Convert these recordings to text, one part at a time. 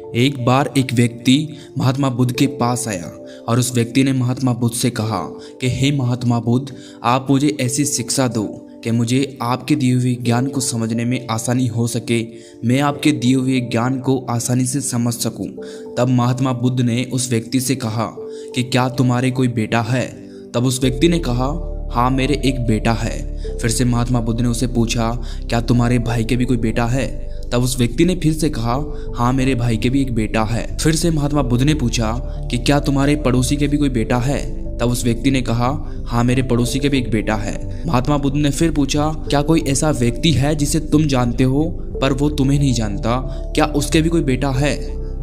एक बार एक व्यक्ति महात्मा बुद्ध के पास आया और उस व्यक्ति ने महात्मा बुद्ध से कहा कि हे महात्मा बुद्ध, आप मुझे ऐसी शिक्षा दो कि मुझे आपके दिए हुए ज्ञान को समझने में आसानी हो सके, मैं आपके दिए हुए ज्ञान को आसानी से समझ सकूं। तब महात्मा बुद्ध ने उस व्यक्ति से कहा कि क्या तुम्हारे कोई बेटा है? तब उस व्यक्ति ने कहा, हाँ मेरे एक बेटा है। फिर से महात्मा बुद्ध ने उसे पूछा, क्या तुम्हारे भाई के भी कोई बेटा है? तब उस व्यक्ति ने फिर से कहा, हाँ मेरे भाई के भी एक बेटा है। फिर से महात्मा बुद्ध ने पूछा कि क्या तुम्हारे पड़ोसी के भी कोई बेटा है? तब उस व्यक्ति ने कहा, हाँ मेरे पड़ोसी के भी एक बेटा है। महात्मा बुद्ध ने फिर पूछा, क्या कोई ऐसा व्यक्ति है जिसे तुम जानते हो पर वो तुम्हें नहीं जानता, क्या उसके भी कोई बेटा है?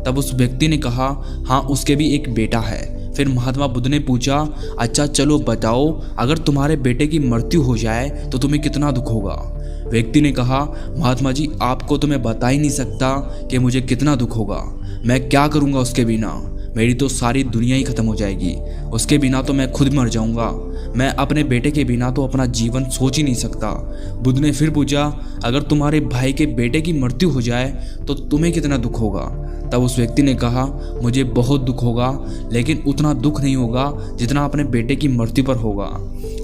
तब उस व्यक्ति ने कहा, हाँ उसके भी एक बेटा है। फिर महात्मा बुद्ध ने पूछा, अच्छा चलो बताओ, अगर तुम्हारे बेटे की मृत्यु हो जाए तो तुम्हें कितना दुख होगा? व्यक्ति ने कहा, महात्मा जी आपको तो मैं बता ही नहीं सकता कि मुझे कितना दुख होगा। मैं क्या करूँगा उसके बिना, मेरी तो सारी दुनिया ही खत्म हो जाएगी। उसके बिना तो मैं खुद मर जाऊंगा। मैं अपने बेटे के बिना तो अपना जीवन सोच ही नहीं सकता। बुद्ध ने फिर पूछा, अगर तुम्हारे भाई के बेटे की मृत्यु हो जाए तो तुम्हें कितना दुख होगा? तब उस व्यक्ति ने कहा, मुझे बहुत दुख होगा, लेकिन उतना दुख नहीं होगा जितना अपने बेटे की मृत्यु पर होगा।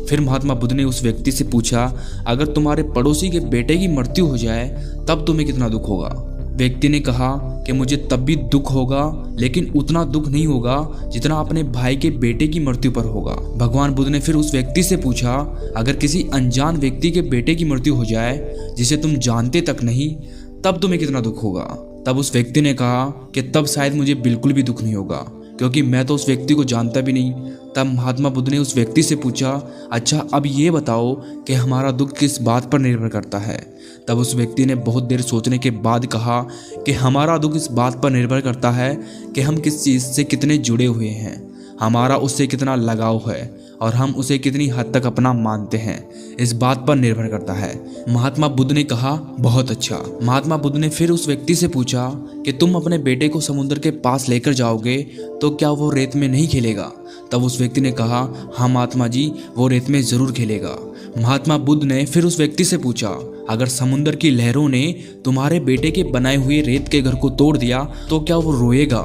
फिर महात्मा बुद्ध ने उस व्यक्ति से पूछा, अगर तुम्हारे पड़ोसी के बेटे की मृत्यु हो जाए तब तुम्हें कितना दुख होगा? व्यक्ति ने कहा कि मुझे तब भी दुख होगा, लेकिन उतना दुख नहीं होगा जितना अपने भाई के बेटे की मृत्यु पर होगा। भगवान बुद्ध ने फिर उस व्यक्ति से पूछा, अगर किसी अनजान व्यक्ति के बेटे की मृत्यु हो जाए जिसे तुम जानते तक नहीं, तब तुम्हें कितना दुख होगा? तब उस व्यक्ति ने कहा कि तब शायद मुझे बिल्कुल भी दुख नहीं होगा, क्योंकि मैं तो उस व्यक्ति को जानता भी नहीं। तब महात्मा बुद्ध ने उस व्यक्ति से पूछा, अच्छा अब ये बताओ कि हमारा दुख किस बात पर निर्भर करता है? तब उस व्यक्ति ने बहुत देर सोचने के बाद कहा कि हमारा दुख इस बात पर निर्भर करता है कि हम किस चीज़ से कितने जुड़े हुए हैं, हमारा उससे कितना लगाव है और हम उसे कितनी हद तक अपना मानते हैं, इस बात पर निर्भर करता है। महात्मा बुद्ध ने कहा, बहुत अच्छा। महात्मा बुद्ध ने फिर उस व्यक्ति से पूछा कि तुम अपने बेटे को समुद्र के पास लेकर जाओगे तो क्या वो रेत में नहीं खेलेगा? तब उस व्यक्ति ने कहा, हाँ महात्मा जी वो रेत में जरूर खेलेगा। महात्मा बुद्ध ने फिर उस व्यक्ति से पूछा, अगर समुद्र की लहरों ने तुम्हारे बेटे के बनाए हुए रेत के घर को तोड़ दिया तो क्या वो रोएगा?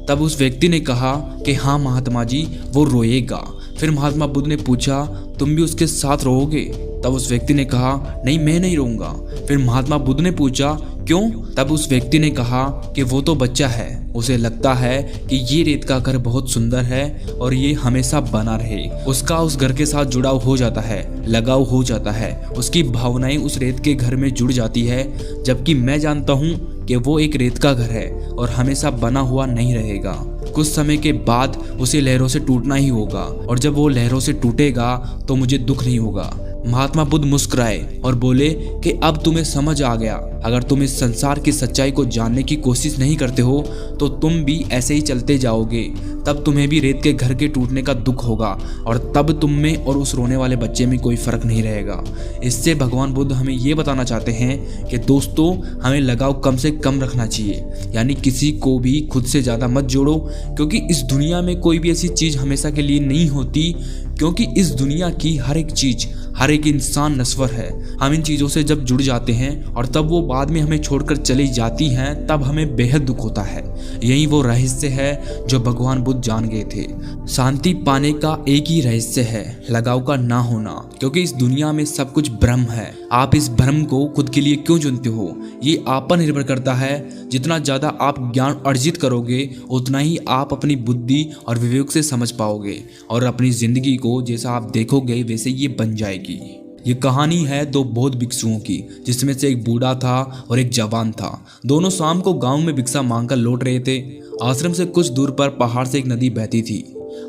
तब उस व्यक्ति ने कहा कि हाँ महात्मा जी वो रोएगा। फिर महात्मा बुद्ध ने पूछा, तुम भी उसके साथ रोओगे? तब उस व्यक्ति ने कहा, नहीं मैं नहीं रोऊंगा। फिर महात्मा बुद्ध ने पूछा, क्यों? तब उस व्यक्ति ने कहा कि वो तो बच्चा है, उसे लगता है कि ये रेत का घर बहुत सुंदर है और ये हमेशा बना रहे। उसका उस घर के साथ जुड़ाव हो जाता है, लगाव हो जाता है, उसकी भावनाएं उस रेत के घर में जुड़ जाती है। जबकि मैं जानता हूँ कि वो एक रेत का घर है और हमेशा बना हुआ नहीं रहेगा। कुछ समय के बाद उसे लहरों से टूटना ही होगा और जब वो लहरों से टूटेगा तो मुझे दुख नहीं होगा। महात्मा बुद्ध मुस्कुराए और बोले कि अब तुम्हें समझ आ गया। अगर तुम इस संसार की सच्चाई को जानने की कोशिश नहीं करते हो तो तुम भी ऐसे ही चलते जाओगे। तब तुम्हें भी रेत के घर के टूटने का दुख होगा और तब तुम में और उस रोने वाले बच्चे में कोई फर्क नहीं रहेगा। इससे भगवान बुद्ध हमें ये बताना चाहते हैं कि दोस्तों हमें लगाव कम से कम रखना चाहिए, यानी किसी को भी खुद से ज़्यादा मत जोड़ो, क्योंकि इस दुनिया में कोई भी ऐसी चीज़ हमेशा के लिए नहीं होती, क्योंकि इस दुनिया की हर एक चीज़, हर एक इंसान नश्वर है। हम इन चीज़ों से जब जुड़ जाते हैं और तब वो बाद में हमें छोड़कर चली जाती हैं, तब हमें बेहद दुख होता है। यही वो रहस्य है जो भगवान बुद्ध जान गए थे। शांति पाने का एक ही रहस्य है, लगाव का ना होना, क्योंकि इस दुनिया में सब कुछ भ्रम है। आप इस भ्रम को खुद के लिए क्यों चुनते हो, ये आप पर निर्भर करता है। जितना ज़्यादा आप ज्ञान अर्जित करोगे उतना ही आप अपनी बुद्धि और विवेक से समझ पाओगे और अपनी ज़िंदगी को जैसा आप देखोगे वैसे ये बन जाएगी। ये कहानी है दो बौद्ध भिक्षुओं की, जिसमें से एक बूढ़ा था और एक जवान था। दोनों शाम को गांव में भिक्षा मांगकर लौट रहे थे। आश्रम से कुछ दूर पर पहाड़ से एक नदी बहती थी।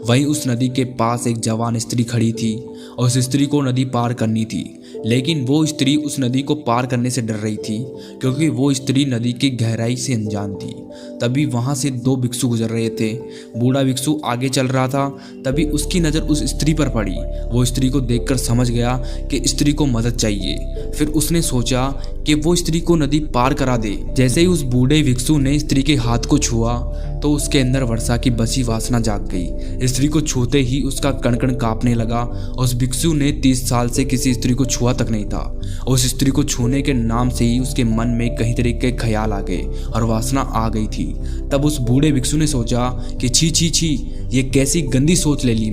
वहीं उस नदी के पास एक जवान स्त्री खड़ी थी और उस स्त्री को नदी पार करनी थी, लेकिन वो स्त्री उस नदी को पार करने से डर रही थी, क्योंकि वो स्त्री नदी की गहराई से अनजान थी। तभी वहाँ से दो भिक्षु गुजर रहे थे। बूढ़ा भिक्षु आगे चल रहा था, तभी उसकी नज़र उस स्त्री पर पड़ी। वो स्त्री को देखकर समझ गया कि स्त्री को मदद चाहिए। फिर उसने सोचा कि वो स्त्री को नदी पार करा दे। जैसे ही उस बूढ़े भिक्षु ने स्त्री के हाथ को छुआ तो उसके अंदर वर्षा की बसी वासना जाग गई। स्त्री को छूते ही उसका कण कण कांपने लगा। उस भिक्षु ने 30 साल से किसी स्त्री को छुआ तक नहीं था। उस स्त्री को छूने के नाम से ही उसके मन में कई तरह के ख्याल आ गए और वासना आ गई गई थी। तब उस बूढ़े भिक्षु ने सोचा कि छी छी छी, ये कैसी गंदी सोच ले ली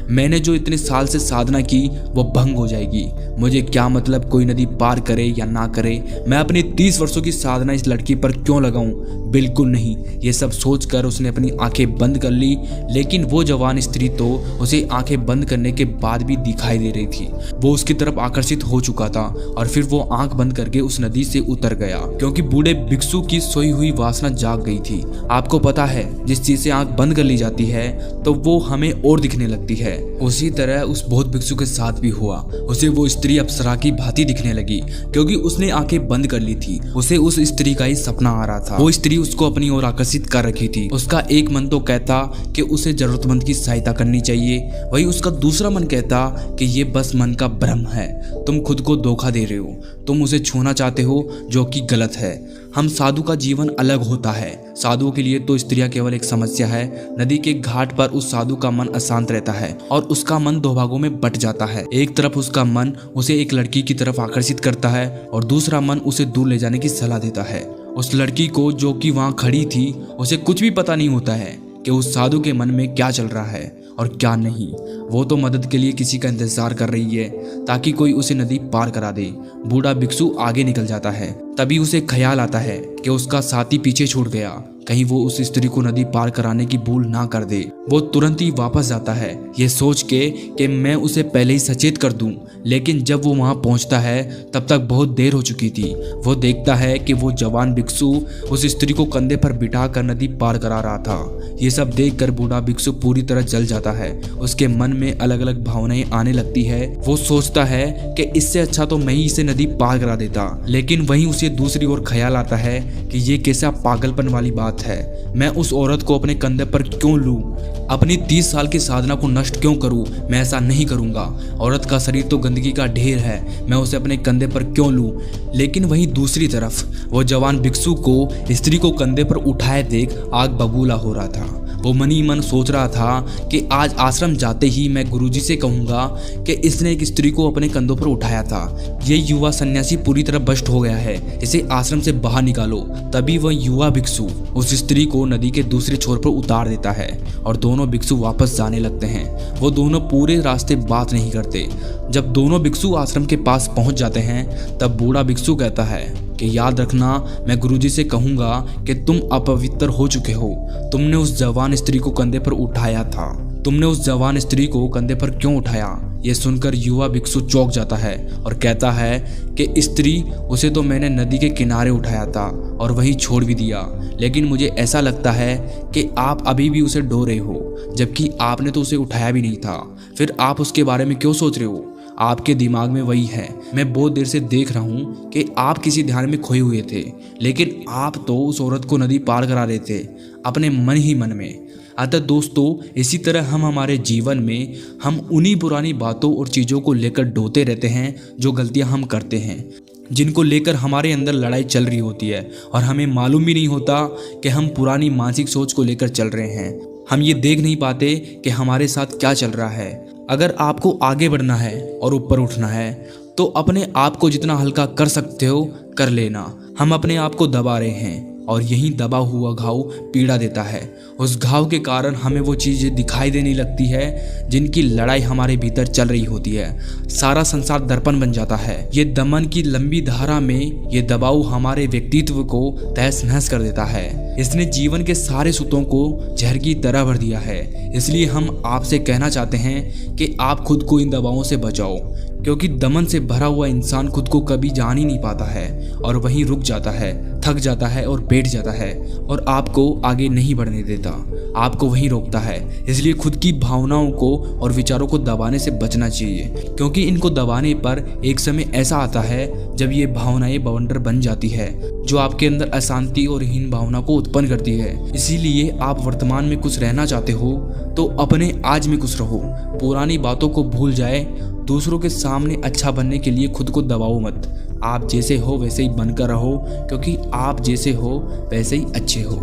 मैंने जो इतने साल से साधना की वो भंग हो जाएगी। मुझे क्या मतलब कोई नदी पार करे या ना करे, मैं अपनी 30 वर्षों की साधना इस लड़की पर क्यों लगाऊं, बिल्कुल नहीं। ये सब सोचकर उसने अपनी आंखें बंद कर ली, लेकिन वो जवान स्त्री तो उसे आंखें बंद करने के बाद भी दिखाई दे रही थी। वो उसकी तरफ आकर्षित हो चुका था और फिर वो आंख बंद करके उस नदी से उतर गया, क्योंकि बूढ़े भिक्षु की सोई हुई वासना जाग गई थी। आपको पता है, जिस चीज से आंख बंद कर ली जाती है तो वो हमें और दिखने लगती है। उसी तरह उस बौद्ध भिक्षु के साथ भी हुआ। उसे वो स्त्री अप्सरा की भांति दिखने लगी, क्योंकि उसने आंखें बंद कर ली थी। उसे उस स्त्री का ही सपना आ रहा था। वो स्त्री उसको अपनी ओर आकर्षित कर रखी थी। उसका एक मन तो कहता कि उसे जरूरतमंद की सहायता करनी चाहिए, वही उसका दूसरा मन कहता कि ये बस मन का भ्रम है, तुम खुद को धोखा दे रहे हो, तुम उसे छूना चाहते हो, जो कि गलत है। हम साधु का जीवन अलग होता है। साधुओं के लिए तो स्त्रियां केवल एक समस्या है। नदी के घाट पर उस साधु का मन अशांत रहता है और उसका मन दो भागों में बट जाता है। एक तरफ उसका मन उसे एक लड़की की तरफ आकर्षित करता है और दूसरा मन उसे दूर ले जाने की सलाह देता है। उस लड़की को, जो कि वहां खड़ी थी, उसे कुछ भी पता नहीं होता है कि उस साधु के मन में क्या चल रहा है और क्या नहीं। वो तो मदद के लिए किसी का इंतजार कर रही है ताकि कोई उसे नदी पार करा दे। बूढ़ा भिक्षु आगे निकल जाता है। तभी उसे ख्याल आता है कि उसका साथी पीछे छूट गया, कहीं वो उस स्त्री को नदी पार कराने की भूल ना कर दे। वो तुरंत ही वापस जाता है, ये सोच के कि मैं उसे पहले ही सचेत कर दूं। लेकिन जब वो वहां पहुंचता है तब तक बहुत देर हो चुकी थी। वो देखता है कि वो जवान भिक्षु उस स्त्री को कंधे पर बिठाकर नदी पार करा रहा था। ये सब देखकर बूढ़ा भिक्षु पूरी तरह जल जाता है। उसके मन में अलग अलग भावनाएं आने लगती है। वो सोचता है कि इससे अच्छा तो मैं ही इसे नदी पार करा देता, लेकिन वहीं उसे दूसरी ओर ख्याल आता है कि ये कैसा पागलपन वाली बात है। मैं उस औरत को अपने कंधे पर क्यों लूं, अपनी 30 साल की साधना को नष्ट क्यों करूं? मैं ऐसा नहीं करूंगा। औरत का शरीर तो गंदगी का ढेर है, मैं उसे अपने कंधे पर क्यों लूं? लेकिन वहीं दूसरी तरफ वो जवान भिक्षु को स्त्री को कंधे पर उठाए देख आग बबूला हो रहा था। वो मन ही मन सोच रहा था कि आज आश्रम जाते ही मैं गुरुजी से कहूंगा कि इसने एक स्त्री को अपने कंधों पर उठाया था। ये युवा सन्यासी पूरी तरह भ्रष्ट हो गया है, इसे आश्रम से बाहर निकालो। तभी वह युवा भिक्षु उस स्त्री को नदी के दूसरे छोर पर उतार देता है और दोनों भिक्षु वापस जाने लगते हैं। वो दोनों पूरे रास्ते बात नहीं करते। जब दोनों भिक्षु आश्रम के पास पहुंच जाते हैं तब बूढ़ा भिक्षु कहता है कि याद रखना, मैं गुरुजी से कहूंगा कि तुम अपवित्र हो चुके हो। तुमने उस जवान स्त्री को कंधे पर उठाया था। तुमने उस जवान स्त्री को कंधे पर क्यों उठाया? ये सुनकर युवा भिक्षु चौंक जाता है और कहता है कि स्त्री, उसे तो मैंने नदी के किनारे उठाया था और वहीं छोड़ भी दिया, लेकिन मुझे ऐसा लगता है कि आप अभी भी उसे ढो रहे हो, जबकि आपने तो उसे उठाया भी नहीं था। फिर आप उसके बारे में क्यों सोच रहे हो? आपके दिमाग में वही है। मैं बहुत देर से देख रहा हूँ कि आप किसी ध्यान में खोए हुए थे, लेकिन आप तो उस औरत को नदी पार करा रहे थे अपने मन ही मन में। अतः दोस्तों, इसी तरह हम हमारे जीवन में हम उन्हीं पुरानी बातों और चीज़ों को लेकर ढोते रहते हैं जो गलतियां हम करते हैं, जिनको लेकर हमारे अंदर लड़ाई चल रही होती है और हमें मालूम भी नहीं होता कि हम पुरानी मानसिक सोच को लेकर चल रहे हैं। हम ये देख नहीं पाते कि हमारे साथ क्या चल रहा है। अगर आपको आगे बढ़ना है और ऊपर उठना है तो अपने आप को जितना हल्का कर सकते हो कर लेना। हम अपने आप को दबा रहे हैं और यही दबा हुआ घाव पीड़ा देता है। उस घाव के कारण हमें वो चीज़ें दिखाई देने लगती है जिनकी लड़ाई हमारे भीतर चल रही होती है। सारा संसार दर्पण बन जाता है। ये दमन की लंबी धारा में ये दबाव हमारे व्यक्तित्व को तहस नहस कर देता है। इसने जीवन के सारे सूतों को जहर की तरह भर दिया है। इसलिए हम आपसे कहना चाहते हैं कि आप खुद को इन दबावों से बचाओ, क्योंकि दमन से भरा हुआ इंसान खुद को कभी जान ही नहीं पाता है और वहीं रुक जाता है, थक जाता है और बैठ जाता है और आपको आगे नहीं बढ़ने देता, आपको वहीं रोकता है। इसलिए खुद की भावनाओं को और विचारों को दबाने से बचना चाहिए, क्योंकि इनको दबाने पर एक समय ऐसा आता है जब ये भावनाएं बवंडर बन जाती है जो आपके अंदर अशांति और हीन भावना को उत्पन्न करती है। इसीलिए आप वर्तमान में खुश रहना चाहते हो तो अपने आज में खुश रहो। पुरानी बातों को भूल जाए। दूसरों के सामने अच्छा बनने के लिए खुद को दबाओ मत। आप जैसे हो वैसे ही बनकर रहो, क्योंकि आप जैसे हो वैसे ही अच्छे हो।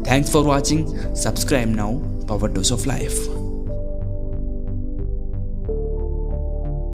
Thanks for watching. Subscribe now. Power dose of life.